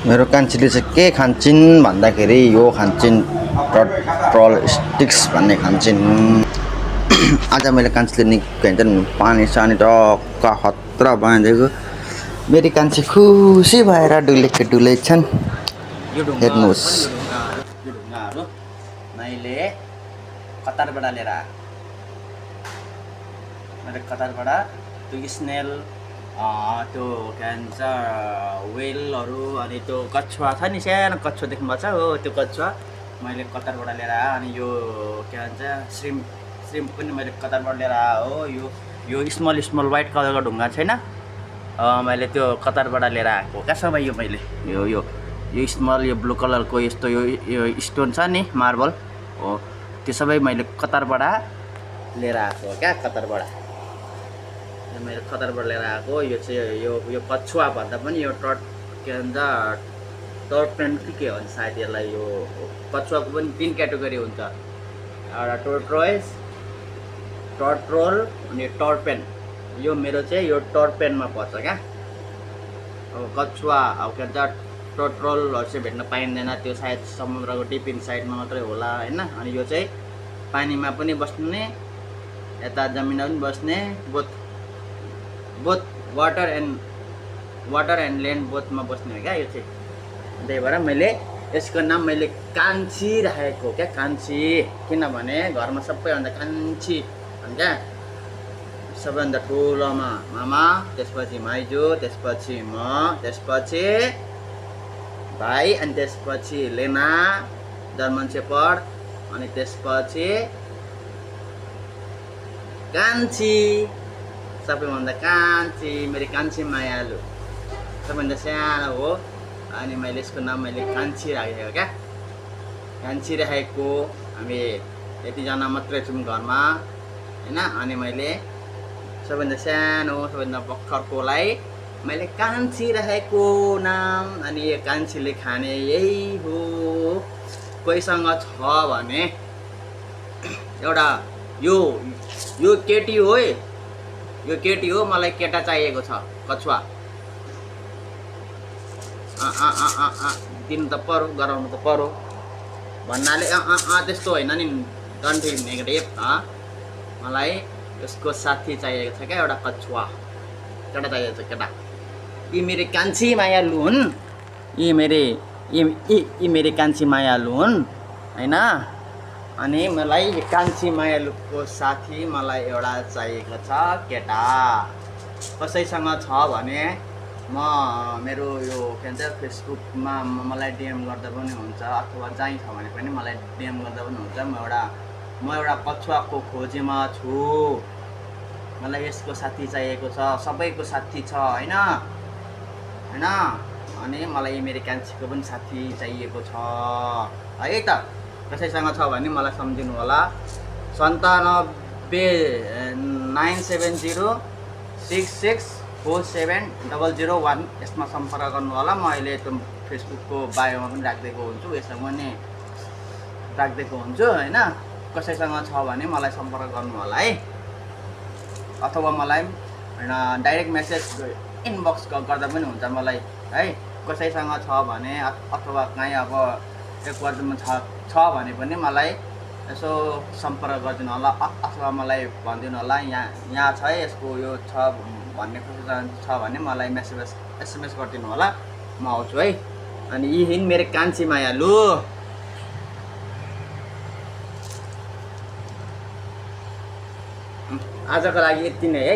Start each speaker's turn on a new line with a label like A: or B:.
A: मेरो कान्छीले चाहिँ के खान्छन् भन्दाखेरि यो खान्छन् ट्रोल स्टिक्स भन्ने खान्छन्। आज मैले कान्छीले निकै हुन्छ नि पानी सानी टक्क खतरा बनाइदिएको। मेरो कान्छी खुसी भएर डुलेछन्। हेर्नुहोस् यो ढुङ्गाहरू मैले कतारबाट लिएर आएको। मैले कतारबाट त्यो स्नेल त्यो के भन्छ वेलहरू अनि त्यो कछुवा छ नि सानो कछुवा देख्नुभएको छ हो त्यो कछुवा मैले कतारबाट लिएर आएँ। अनि यो के भन्छ श्रिम्प पनि मैले कतारबाट लिएर आएँ हो। यो स्मल वाइट कलरको ढुङ्गा छैन मैले त्यो कतारबाट लिएर आएको क्या सबै। यो मैले यो स्मल यो ब्लू कलरको यस्तो यो स्टोन छ नि मार्बल हो त्यो सबै मैले कतारबाट लिएर आएको हो क्या। कतारबाट मैले कतारबाट लिएर आएको। यो चाहिँ यो कछुवा भन्दा पनि यो के भन्छ टर्पेन के भन्छ सायद यसलाई। यो कछुवाको पनि 3 क्याटेगोरी हुन्छ, एउटा टर्ट्रोल अनि टर्पेन। यो मेरो चाहिँ यो टर्पेनमा पर्छ क्या। अब कछुवा अब के भन्छ टर्ट्रोलहरू चाहिँ भेट्न पाइँदैन, त्यो सायद समुद्रको डिप इन साइडमा मात्रै होला होइन। अनि यो चाहिँ पानीमा पनि बस्ने यता जमिनमा पनि बस्ने बोथ वाटर एन्ड ल्यान्ड बोथमा बस्ने हो क्या यो चाहिँ। त्यही भएर मैले यसको नाम मैले कान्छी राखेको क्या। कान्छी किनभने घरमा सबैभन्दा कान्छी भन्छ क्या। सबैभन्दा ठुलोमा मामा, त्यसपछि माइजू, त्यसपछि म, त्यसपछि भाइ, अनि त्यसपछि लेना जर्मन सेपर्ड, अनि त्यसपछि कान्छी सबैभन्दा कान्छी मेरो कान्छी मायालु सबैभन्दा सानो हो। अनि मैले यसको नाम मैले कान्छी राखेको क्या। कान्छी राखेको हामी यतिजना मात्रै छौँ घरमा होइन। अनि मैले सबैभन्दा सानो सबैभन्दा भर्खरकोलाई मैले कान्छी राखेको नाम। अनि यो कान्छीले खाने यही हो। कोहीसँग छ भने एउटा यो केटी हो है, यो केटी हो, मलाई केटा चाहिएको छ कछुवा दिनु त पर्यो, गराउनु त पर्यो भन्नाले त्यस्तो होइन नि, डन्ट बी नेगेटिभ। मलाई यसको साथी चाहिएको छ क्या, एउटा कछुवा केटा चाहिएको छ केटा। यी मेरो कान्छी मायालु हुन्, यी मेरी कान्छी मायालु हुन् होइन। अनि मलाई कान्छी मायालुको साथी मलाई एउटा चाहिएको छ केटा। कसैसँग छ भने मेरो यो के भन्छ फेसबुकमा मलाई डिएम गर्दा पनि हुन्छ, अथवा जहीँ छ भने पनि मलाई डिएम गर्दा पनि हुन्छ। म एउटा कछुवाको खोजीमा छु, मलाई यसको साथी चाहिएको छ, सबैको साथी छ होइन। अनि मलाई मेरो कान्छीको पनि साथी चाहिएको छ है त। कसैसँग छ भने मलाई सम्झिनु होला। 9796647001 यसमा सम्पर्क गर्नु होला। म अहिले त्यो फेसबुकको बायोमा पनि राखिदिएको हुन्छु, यसमा पनि राखिदिएको हुन्छु होइन। कसैसँग छ भने मलाई सम्पर्क गर्नु होला है, अथवा मलाई डाइरेक्ट मेसेज इनबक्स गर्दा पनि हुन्छ मलाई है। कसैसँग छ भने अथवा कहीँ अब एक वर्षमा छ भने पनि मलाई यसो सम्पर्क गरिदिनु होला, अथवा मलाई भनिदिनु होला यहाँ छ है यसको यो छ भन्ने कसैसँग छ भने मलाई एसएमएस गरिदिनु होला, म आउँछु है। अनि यी हिन् मेरो कान्छी मायालु। आजको लागि यति नै है।